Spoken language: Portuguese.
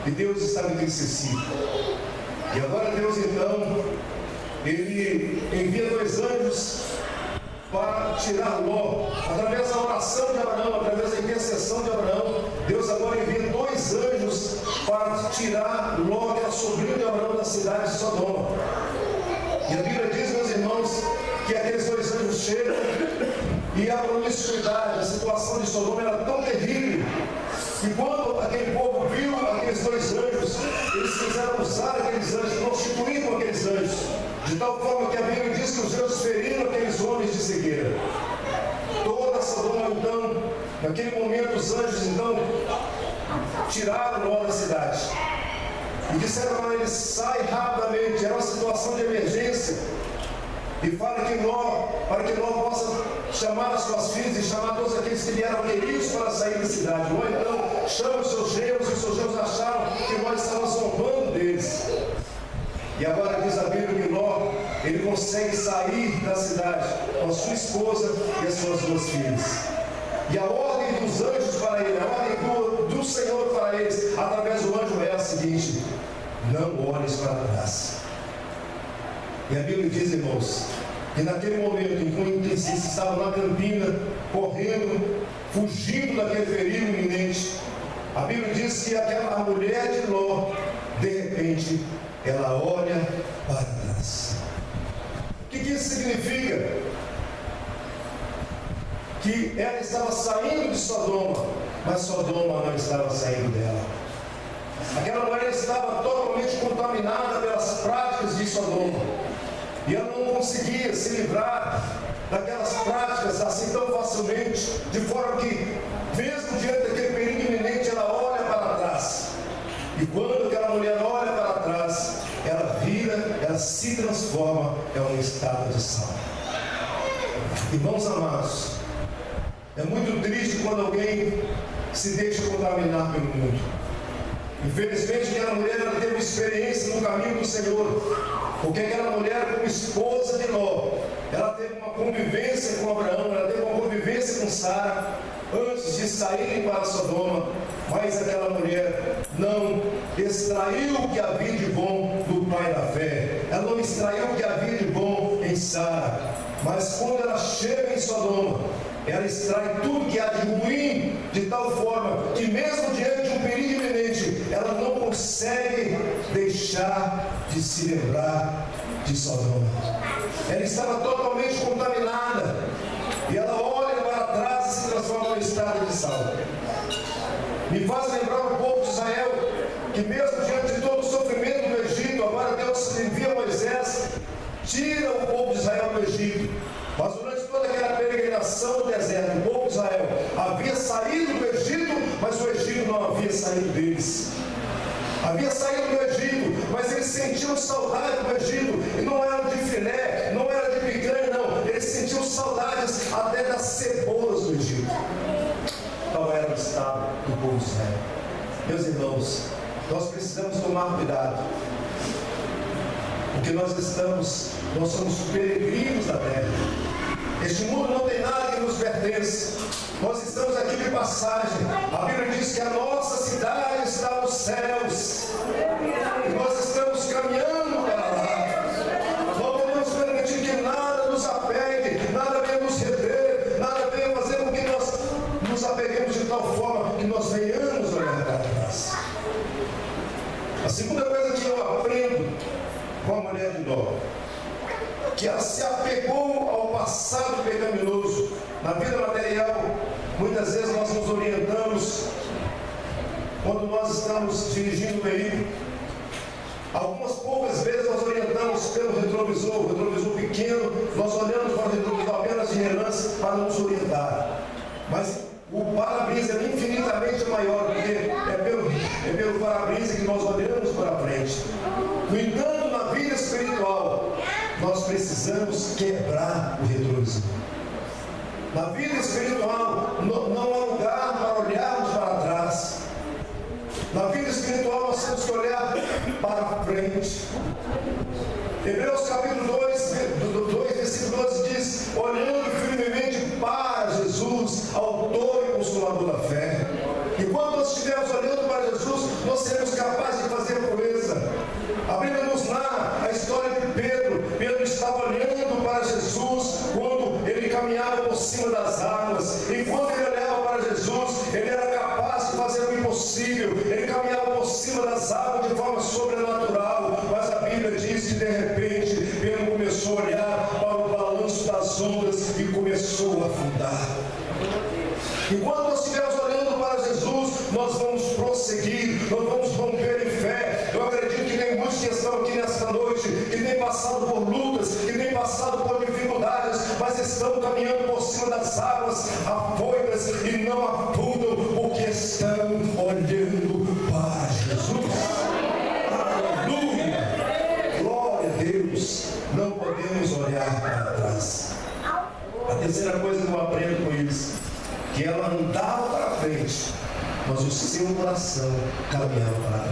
E Deus estava entristecido. E agora Deus então, Ele envia 2 anjos para tirar Ló. Através da oração de Abraão, através da intercessão de Abraão, Deus agora envia 2 anjos para tirar Ló, que era sobrinho de Abraão, da cidade de Sodoma. E a Bíblia diz, meus irmãos, que aqueles 2 anjos chegam e a promiscuidade, a situação de Sodoma era tão terrível, que quando aquele povo viu aqueles 2 anjos, eles quiseram usar aqueles anjos, prostituir com aqueles anjos, de tal forma que a Bíblia diz que os anjos feriram aqueles homens de cegueira. Toda Sodoma, então, naquele momento, os anjos, então, tiraram Ló da cidade. E disseram para ele: sai rapidamente. Era uma situação de emergência. E fala que Ló, para que Ló possa chamar as suas filhas e chamar todos aqueles que vieram queridos para sair da cidade. Ló então chama os seus genros, e os seus genros acharam que Ló estava zombando deles. E agora diz a Bíblia que Ló, ele consegue sair da cidade com a sua esposa e as suas 2 filhas. E a ordem dos anjos para ele, a ordem do Senhor para eles, através do anjo, é a seguinte: não olhes para trás. E a Bíblia diz, irmãos, que naquele momento em que eles estavam na campina, correndo, fugindo daquele perigo iminente, a Bíblia diz que a mulher de Ló, de repente, ela olha para trás. O que isso significa? Que ela estava saindo de Sodoma, mas Sodoma não estava saindo dela. Aquela mulher estava totalmente contaminada pelas práticas de Sodoma, e ela não conseguia se livrar daquelas práticas assim tão facilmente, de forma que, mesmo diante daquele perigo iminente, ela olha para trás. E quando aquela mulher olha para trás, ela vira, ela se transforma em uma estátua de sal. Irmãos amados, é muito triste quando alguém se deixa contaminar pelo mundo. Infelizmente, aquela mulher, ela teve experiência no caminho do Senhor, porque aquela mulher, como esposa de Ló, ela teve uma convivência com Abraão, ela teve uma convivência com Sara, antes de saírem para Sodoma. Mas aquela mulher não extraiu o que havia de bom do pai da fé, ela não extraiu o que havia de bom em Sara. Mas quando ela chega em Sodoma, ela extrai tudo que há de ruim, de tal forma que, mesmo diante de um perigo iminente, ela não consegue deixar de se lembrar de Sodoma. Ela estava totalmente contaminada, e ela olha para trás e se transforma em estátua de sal. Me faz lembrar o povo de Israel, que mesmo diante de todo o sofrimento do Egito, agora Deus envia Moisés, tira o povo de Israel do Egito. Mas durante toda aquela peregrinação no deserto, o povo de Israel havia saído do Egito, mas o Egito não havia saído deles. Havia saído do Egito, mas eles sentiam saudade do Egito, e não era de filé, não era de picanha, não. Eles sentiam saudades até das cebolas do Egito. Tal era o estado do povo de Israel. Meus irmãos, nós precisamos tomar cuidado, porque nós somos peregrinos da terra. Este mundo não tem nada que nos pertence. Nós estamos aqui de passagem. A Bíblia diz que a nossa cidade está nos céus, e nós estamos caminhando para lá. Não podemos permitir que nada nos apegue, nada venha nos reter, nada venha fazer com que nós nos apeguemos de tal forma que nós venhamos olhar para trás. A segunda coisa que eu aprendo com a mulher de Ló, que ela se apegou ao passado pecaminoso. Na vida material, muitas vezes nós nos orientamos quando nós estamos dirigindo o veículo. Algumas poucas vezes nós orientamos pelo retrovisor pequeno, nós olhamos para o retrovisor apenas de relance para nos orientar. Mas o para-brisa é infinitamente maior, porque é pelo para-brisa que nós olhamos para frente. No entanto, na vida espiritual, nós precisamos quebrar o retrovisor. Na vida espiritual, não há lugar para olharmos para trás. Na vida espiritual, nós temos que olhar para frente. Hebreus capítulo 2, versículo 12 diz: olhando firmemente para Jesus, autor e consumador da fé. E quando nós estivermos olhando para Jesus, nós seremos capazes de fazer proeza. A Bíblia nos narra a história de Pedro. Pedro estava olhando para Jesus quando ele caminhava por cima das águas. E quando ele olhava para Jesus, ele era capaz de fazer o impossível. Ele caminhava por cima das águas de forma sobrenatural. Mas a Bíblia diz que de repente Pedro começou a olhar para o balanço das ondas e começou a afundar. Enquanto nós estivermos olhando para Jesus, nós vamos prosseguir, nós vamos romper em fé. Eu acredito que tem muitos que estão aqui nesta noite, que têm passado por lutas, que têm passado por dificuldades, mas estão caminhando por cima das águas afoitas e não afundam, porque estão olhando para Jesus. Aleluia! Glória a Deus! Não podemos olhar para trás. A terceira coisa que eu aprendo com isso, que ela andava para frente, mas o seu coração caminhava para trás.